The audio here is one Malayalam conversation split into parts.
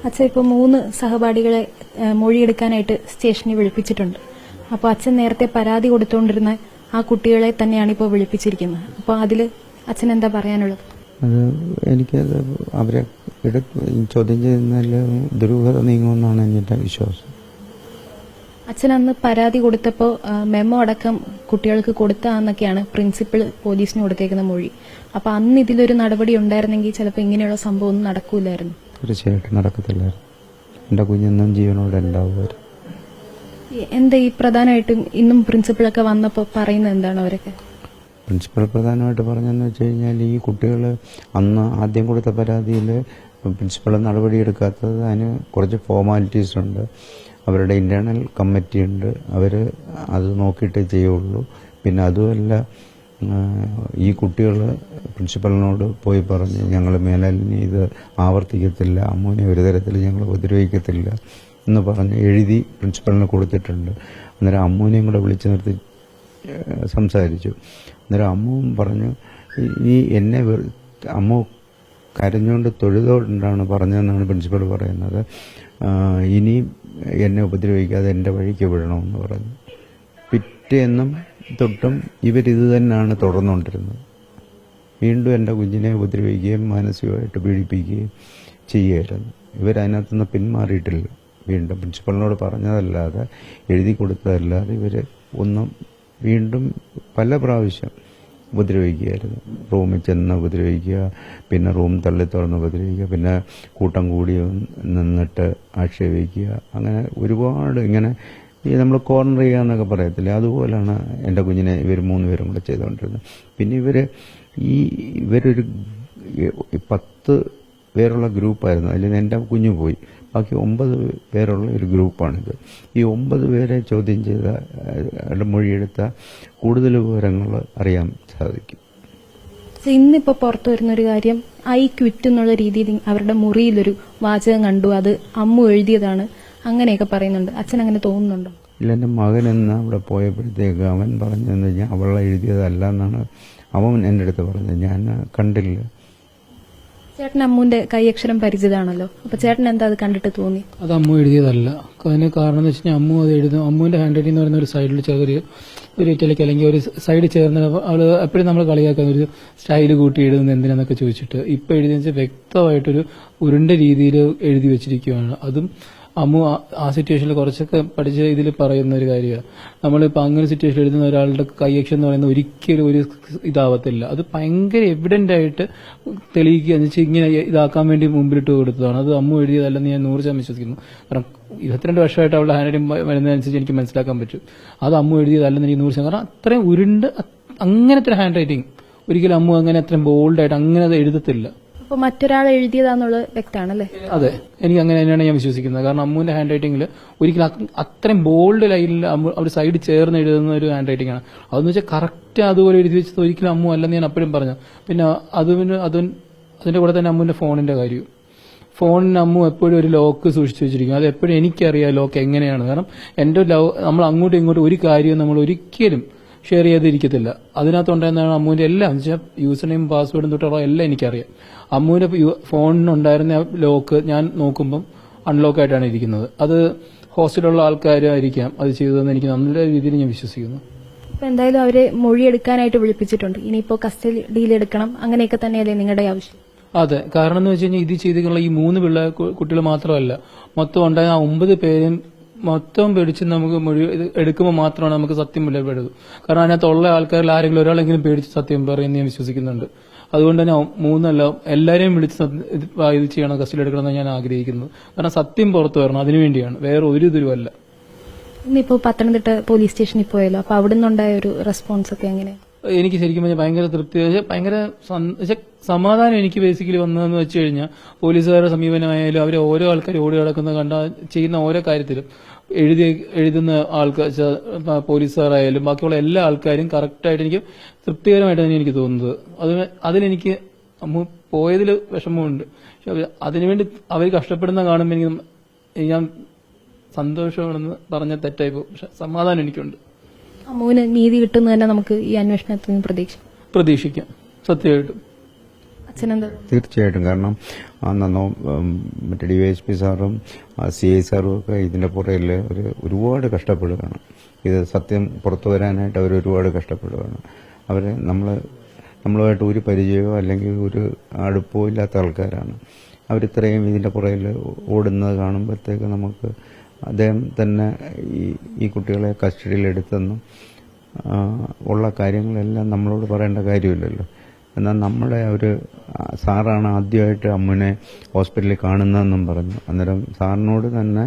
അച്ഛൻ ഇപ്പോൾ 3 സഹപാഠികളെ മൊഴിയെടുക്കാനായിട്ട് സ്റ്റേഷനിൽ വിളിപ്പിച്ചിട്ടുണ്ട്. അപ്പോൾ അച്ഛൻ നേരത്തെ പരാതി കൊടുത്തുകൊണ്ടിരുന്ന ആ കുട്ടികളെ തന്നെയാണ് ഇപ്പോൾ വിളിപ്പിച്ചിരിക്കുന്നത്. അപ്പോൾ അതിൽ അച്ഛൻ എന്താ പറയാനുള്ളത്? അത് എനിക്കത് അവരെ ചോദ്യം ചെയ്യുന്നതിൽ ദുരൂഹത നീങ്ങുമെന്നാണ് എൻ്റെ വിശ്വാസം. അച്ഛൻ അന്ന് പരാതി കൊടുത്തപ്പോൾ മെമ്മോ അടക്കം കുട്ടികൾക്ക് കൊടുത്താന്നൊക്കെയാണ് പ്രിൻസിപ്പൽ പോലീസിന് കൊടുത്തേക്കുന്ന മൊഴി. അപ്പൊ അന്ന് ഇതിലൊരു നടപടി ഉണ്ടായിരുന്നെങ്കിൽ ചിലപ്പോൾ ഇങ്ങനെയുള്ള സംഭവം ഒന്നും നടക്കൂലായിരുന്നു. തീർച്ചയായിട്ടും നടക്കത്തില്ലായിരുന്നു. എൻ്റെ കുഞ്ഞെന്നും ജീവനോടെ ഉണ്ടാവുമായിരുന്നു. എന്താ ഈ പ്രധാനമായിട്ടും ഇന്നും പ്രിൻസിപ്പളൊക്കെ വന്നപ്പോൾ പറയുന്നത് എന്താണ് അവരൊക്കെ? പ്രിൻസിപ്പൽ പ്രധാനമായിട്ട് പറഞ്ഞതെന്ന് വെച്ച് കഴിഞ്ഞാൽ ഈ കുട്ടികൾ അന്ന് ആദ്യം കൊടുത്ത പരാതിയിൽ പ്രിൻസിപ്പൾ നടപടിയെടുക്കാത്തത് അതിന് കുറച്ച് ഫോർമാലിറ്റീസ് ഉണ്ട്. അവരുടെ ഇന്റേണൽ കമ്മിറ്റി ഉണ്ട്, അവർ അത് നോക്കിയിട്ടേ ചെയ്യുള്ളൂ. പിന്നെ അതുമല്ല, ഈ കുട്ടികൾ പ്രിൻസിപ്പലിനോട് പോയി പറഞ്ഞ് ഞങ്ങൾ മേലാൽ ഇത് ആവർത്തിക്കത്തില്ല, അമ്മൂനെ ഒരു തരത്തിൽ ഞങ്ങൾ ഉപദ്രവിക്കത്തില്ല എന്ന് പറഞ്ഞ് എഴുതി പ്രിൻസിപ്പലിന് കൊടുത്തിട്ടുണ്ട്. അന്നേരം അമ്മൂനെയും കൂടെ വിളിച്ചു നിർത്തി സംസാരിച്ചു. അന്നേരം അമ്മുവും പറഞ്ഞു, ഈ എന്നെ അമ്മു കരഞ്ഞുകൊണ്ട് തൊഴുതുകൊണ്ടാണ് പറഞ്ഞതെന്നാണ് പ്രിൻസിപ്പൽ പറയുന്നത്. ഇനി എന്നെ ഉപദ്രവിക്കാതെ എൻ്റെ വഴിക്ക് വിടണമെന്ന് പറഞ്ഞു. പിറ്റേന്നും തൊട്ടും ഇവരിത് തന്നെയാണ് തുടർന്നുകൊണ്ടിരുന്നത്. വീണ്ടും എൻ്റെ കുഞ്ഞിനെ ഉപദ്രവിക്കുകയും മാനസികമായിട്ട് പീഡിപ്പിക്കുകയും ചെയ്യുമായിരുന്നു. ഇവരതിനകത്തുനിന്ന് പിന്മാറിയിട്ടില്ല. വീണ്ടും പ്രിൻസിപ്പലിനോട് പറഞ്ഞതല്ലാതെ എഴുതി കൊടുത്തതല്ലാതെ ഇവർ ഒന്നും വീണ്ടും പല പ്രാവശ്യം ഉപദ്രവിക്കുകയായിരുന്നു. റൂമിൽ ചെന്ന് ഉപദ്രവിക്കുക, പിന്നെ റൂം തള്ളി തുറന്ന് ഉപദ്രവിക്കുക, പിന്നെ കൂട്ടം കൂടി നിന്നിട്ട് ആക്ഷേപിക്കുക. അങ്ങനെ ഒരുപാട് ഇങ്ങനെ ഈ നമ്മൾ കോർണർ ചെയ്യുക എന്നൊക്കെ പറയത്തില്ലേ, അതുപോലെയാണ് എൻ്റെ കുഞ്ഞിനെ ഇവർ 3 പേരും കൂടെ ചെയ്തുകൊണ്ടിരുന്നത്. പിന്നെ ഇവരൊരു 10 പേരുള്ള ഗ്രൂപ്പായിരുന്നു. അതിൽ എൻ്റെ കുഞ്ഞു പോയി. ബാക്കി 9 പേരുള്ള ഒരു ഗ്രൂപ്പാണിത്. ഈ 9 പേരെ ചോദ്യം ചെയ്ത മൊഴിയെടുത്ത കൂടുതൽ വിവരങ്ങൾ അറിയാൻ സാധിക്കും. ഇന്നിപ്പോ പുറത്തു വരുന്നൊരു കാര്യം, ഐ ക്വിറ്റ് എന്നുള്ള രീതിയിൽ അവരുടെ മുറിയിലൊരു വാചകം കണ്ടു, അത് അമ്മു എഴുതിയതാണ്, അങ്ങനെയൊക്കെ പറയുന്നുണ്ട്. അച്ഛൻ അങ്ങനെ തോന്നുന്നുണ്ടോ? ഇല്ല, എൻ്റെ മകൻ എന്ന് അവിടെ പോയപ്പോഴത്തേക്ക് അവൻ പറഞ്ഞതെന്ന് കഴിഞ്ഞാൽ അവളെ എഴുതിയതല്ല എന്നാണ് അവൻ എൻ്റെ അടുത്ത് പറഞ്ഞത്. ഞാൻ കണ്ടില്ല. ചേട്ടൻ അമ്മുവിന്റെ കൈയക്ഷരം പരിചിതമാണല്ലോ, അപ്പൊ ചേട്ടൻ എന്താ അത് കണ്ടിട്ട് തോന്നി? അത് അമ്മു എഴുതിയതല്ല. അതിന് കാരണം എന്ന് വെച്ച് കഴിഞ്ഞാൽ അമ്മു അത് എഴുതും. അമ്മുവിന്റെ ഹാൻഡ് റൈറ്റിംഗ് എന്ന് പറയുന്ന ഒരു സൈഡിൽ ഒരു ഇറ്റലിക്ക് അല്ലെങ്കിൽ ഒരു സൈഡ് ചേർന്ന് അവള് എപ്പോഴും നമ്മൾ കളിയാക്കുന്ന ഒരു സ്റ്റൈല് കൂട്ടി എഴുതുന്നത് എന്തിനാന്നൊക്കെ ചോദിച്ചിട്ട് ഇപ്പൊ എഴുതിയെന്ന് വെച്ചാൽ വ്യക്തമായിട്ടൊരു ഉരുണ്ട രീതിയിൽ എഴുതി വെച്ചിരിക്കുകയാണ്. അതും അമ്മു ആ സിറ്റുവേഷനിൽ കുറച്ചൊക്കെ പഠിച്ച ഇതിൽ പറയുന്ന ഒരു കാര്യമാണ്. നമ്മളിപ്പോൾ അങ്ങനെ സിറ്റുവേഷൻ എഴുതുന്ന ഒരാളുടെ കൈയക്ഷം എന്ന് പറയുന്നത് ഒരിക്കലും ഒരു ഇതാവത്തില്ല. അത് ഭയങ്കര എവിഡന്റ് ആയിട്ട് തെളിയിക്കുക എന്ന് വെച്ചാൽ ഇങ്ങനെ ഇതാക്കാൻ വേണ്ടി മുമ്പിലിട്ട് കൊടുത്തതാണ്. അത് അമ്മു എഴുതിയതല്ലെന്ന് ഞാൻ 100% വിശ്വസിക്കുന്നു. കാരണം 22 വർഷമായിട്ട് അവളുടെ ഹാൻഡ് റൈറ്റിംഗ് വരുന്നതനുസരിച്ച് എനിക്ക് മനസ്സിലാക്കാൻ പറ്റും. അത് അമ്മു എഴുതിയതല്ലെന്ന് എനിക്ക് 100%. കാരണം അത്രയും ഉരുണ്ട് അങ്ങനത്തെ ഹാൻഡ് റൈറ്റിംഗ് ഒരിക്കലും അമ്മു അങ്ങനെ അത്രയും ബോൾഡായിട്ട് അങ്ങനെ അത് എഴുതത്തില്ല. അപ്പൊ മറ്റൊരാൾ എഴുതിയതാന്നുള്ളത് വ്യക്തമാണല്ലേ? അതെ, എനിക്ക് അങ്ങനെ തന്നെയാണ് ഞാൻ വിശ്വസിക്കുന്നത്. കാരണം അമ്മുവിന്റെ ഹാൻഡ് റൈറ്റിംഗിൽ ഒരിക്കലും അത്രയും ബോൾഡ് ലൈനിൽ അവർ സൈഡ് ചേർന്ന് എഴുതുന്ന ഒരു ഹാൻഡ് റൈറ്റിംഗ് ആണ്. അതെന്ന് വെച്ചാൽ കറക്റ്റ് അതുപോലെ എഴുതി വെച്ചത് ഒരിക്കലും അമ്മു അല്ലെന്ന് ഞാൻ അപ്പോഴും പറഞ്ഞു. പിന്നെ അതിന്റെ കൂടെ തന്നെ അമ്മുവിന്റെ ഫോണിന്റെ കാര്യവും. ഫോണിന് അമ്മു എപ്പോഴും ഒരു ലോക്ക് സൂക്ഷിച്ചു വെച്ചിരിക്കും. അത് എപ്പോഴും എനിക്കറിയാം ലോക്ക് എങ്ങനെയാണ്. കാരണം എന്റെ നമ്മൾ അങ്ങോട്ടും ഇങ്ങോട്ടും ഒരു കാര്യവും നമ്മൾ ഒരിക്കലും ഷെയർ ചെയ്തിരിക്കത്തില്ല. അതിനകത്തുണ്ടായിരുന്ന അമ്മുവിന്റെ എല്ലാം യൂസർ നെയിം പാസ്വേഡും തൊട്ടുള്ള എല്ലാം എനിക്കറിയാം. അമ്മുവിന്റെ ഫോണിനുണ്ടായിരുന്ന ലോക്ക് ഞാൻ നോക്കുമ്പം അൺലോക്ക് ആയിട്ടാണ് ഇരിക്കുന്നത്. അത് ഹോസ്റ്റലിലുള്ള ആൾക്കാരായിരിക്കാം അത് ചെയ്തതെന്ന് എനിക്ക് നല്ല രീതിയിൽ ഞാൻ വിശ്വസിക്കുന്നു. ഇപ്പൊ എന്തായാലും അവരെ മൊഴിയെടുക്കാനായിട്ട് വിളിപ്പിച്ചിട്ടുണ്ട്. ഇനിയിപ്പോ കസ്റ്റഡിയിലെടുക്കണം, അങ്ങനെയൊക്കെ തന്നെയല്ലേ നിങ്ങളുടെ ആവശ്യം? അതെ, കാരണം എന്ന് വെച്ച് കഴിഞ്ഞാൽ ഇത് ചെയ്തിട്ടുള്ള ഈ 3 കുട്ടികൾ മാത്രമല്ല, മൊത്തം ഉണ്ടായ 9 പേരും മൊത്തം പേടിച്ച് നമുക്ക് മൊഴി എടുക്കുമ്പോൾ മാത്രമാണ് നമുക്ക് സത്യം വിലപ്പെടുന്നത്. കാരണം അതിനകത്തുള്ള ആൾക്കാരിൽ ആരെങ്കിലും ഒരാളെങ്കിലും പേടിച്ച് സത്യം പറയുമെന്ന് ഞാൻ വിശ്വസിക്കുന്നുണ്ട്. അതുകൊണ്ട് തന്നെ 3 എല്ലാവരെയും വിളിച്ച് ഇത് ചെയ്യണം, കസ്റ്റഡി എടുക്കണമെന്ന് ഞാൻ ആഗ്രഹിക്കുന്നത്. കാരണം സത്യം പുറത്തു വരണം, അതിനുവേണ്ടിയാണ്, വേറെ ഒരു ഇതുമല്ല. ഇന്നിപ്പോ പത്തനംതിട്ട പോലീസ് സ്റ്റേഷനിൽ പോയല്ലോ, അപ്പൊ അവിടെ നിന്നുണ്ടായ ഒരു റെസ്പോൺസ് ഒക്കെ എങ്ങനെ? എനിക്ക് ശരിക്കും പറഞ്ഞാൽ ഭയങ്കര തൃപ്തി, ഭയങ്കര സമാധാനം എനിക്ക് ബേസിക്കലി വന്നതെന്ന് വെച്ച് കഴിഞ്ഞാൽ പോലീസുകാരുടെ സമീപനമായാലും അവർ ഓരോ ആൾക്കാർ ഓടി കിടക്കുന്ന കണ്ട ചെയ്യുന്ന ഓരോ കാര്യത്തിലും എഴുതുന്ന ആൾക്കാർ, പോലീസുകാരായാലും ബാക്കിയുള്ള എല്ലാ ആൾക്കാരും കറക്റ്റായിട്ട് എനിക്ക് തൃപ്തികരമായിട്ട് തന്നെ എനിക്ക് തോന്നുന്നത്. അതിലെനിക്ക് പോയതിൽ വിഷമമുണ്ട്. അതിനുവേണ്ടി അവർ കഷ്ടപ്പെടുന്ന കാണുമ്പോൾ എനിക്ക് ഞാൻ സന്തോഷമാണെന്ന് പറഞ്ഞ തെറ്റായി പോകും. പക്ഷെ സമാധാനം എനിക്കുണ്ട്. അമ്മുവിന് നീതി കിട്ടുന്നത് തന്നെ നമുക്ക് ഈ അന്വേഷണത്തിൽ നിന്ന് പ്രതീക്ഷിക്കാം. സത്യമായിട്ടും. അച്ഛനെന്താ? തീർച്ചയായിട്ടും. കാരണം അന്നോ മറ്റേ DYSP സാറും CI സാറും ഒക്കെ ഇതിന്റെ പുറകിൽ ഒരുപാട് കഷ്ടപ്പെടുകയാണ്. ഇത് സത്യം പുറത്തു വരാനായിട്ട് അവർ ഒരുപാട് കഷ്ടപ്പെടുകയാണ്. അവരെ നമ്മളുമായിട്ട് ഒരു പരിചയമോ അല്ലെങ്കിൽ ഒരു അടുപ്പമോ ഇല്ലാത്ത ആൾക്കാരാണ്. അവരിത്രയും ഇതിന്റെ പുറകിൽ ഓടുന്നത് കാണുമ്പോഴത്തേക്ക് നമുക്ക് അദ്ദേഹം തന്നെ ഈ കുട്ടികളെ കസ്റ്റഡിയിലെടുത്തെന്നും ഉള്ള കാര്യങ്ങളെല്ലാം നമ്മളോട് പറയേണ്ട കാര്യമില്ലല്ലോ. എന്നാൽ നമ്മുടെ സാറാണ് ആദ്യമായിട്ട് അമ്മുവിനെ ഹോസ്പിറ്റലിൽ കാണുന്നതെന്നും പറഞ്ഞു. അന്നേരം സാറിനോട് തന്നെ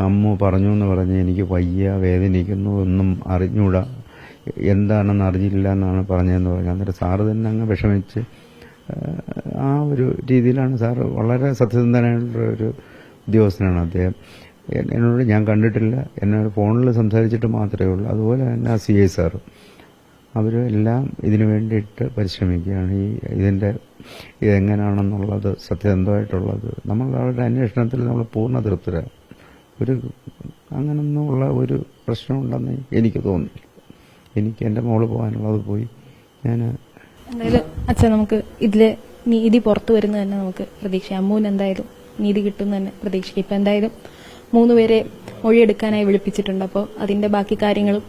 അമ്മു പറഞ്ഞു എന്ന് പറഞ്ഞ് എനിക്ക് വയ്യ, വേദനിക്കുന്നു, ഒന്നും അറിഞ്ഞൂടാ, എന്താണെന്ന് അറിഞ്ഞില്ല എന്നാണ് പറഞ്ഞതെന്ന് പറഞ്ഞു. അന്നേരം സാറ് തന്നെ അങ്ങ് വിഷമിച്ച് ആ ഒരു രീതിയിലാണ് സാറ്. വളരെ സത്യസന്ധനായിട്ടുള്ള ഒരു ഉദ്യോഗസ്ഥനാണ് അദ്ദേഹം. എന്നോട് ഞാൻ കണ്ടിട്ടില്ല, എന്നോട് ഫോണിൽ സംസാരിച്ചിട്ട് മാത്രമേ ഉള്ളൂ. അതുപോലെ തന്നെ ആ CI സാറ് അവരെല്ലാം ഇതിനു വേണ്ടിയിട്ട് പരിശ്രമിക്കുകയാണ്. ഇതെങ്ങനെയാണെന്നുള്ളത് സത്യസന്ധമായിട്ടുള്ളത് നമ്മൾ അവരുടെ അന്വേഷണത്തിൽ നമ്മൾ പൂർണ്ണ തൃപ്തരാണ്. അങ്ങനൊന്നുമുള്ള ഒരു പ്രശ്നമുണ്ടെന്ന് എനിക്ക് തോന്നുന്നില്ല. എനിക്ക് എൻ്റെ മോള് പോകാനുള്ളത് പോയി. എന്തായാലും അച്ഛൻ നമുക്ക് ഇതില് നീതി പുറത്തു വരുന്നത് തന്നെ നമുക്ക് പ്രതീക്ഷിക്കാം. അമ്മൂന് എന്തായാലും നീതി കിട്ടും തന്നെ പ്രതീക്ഷിക്കാം. ഇപ്പൊ എന്തായാലും 3 പേരെ മൊഴിയെടുക്കാനായി വിളിപ്പിച്ചിട്ടുണ്ട്. അപ്പോൾ അതിന്റെ ബാക്കി കാര്യങ്ങളും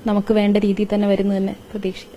നമുക്ക് വേണ്ട രീതിയിൽ തന്നെ വരുന്നു തന്നെ പ്രതീക്ഷിക്കാം.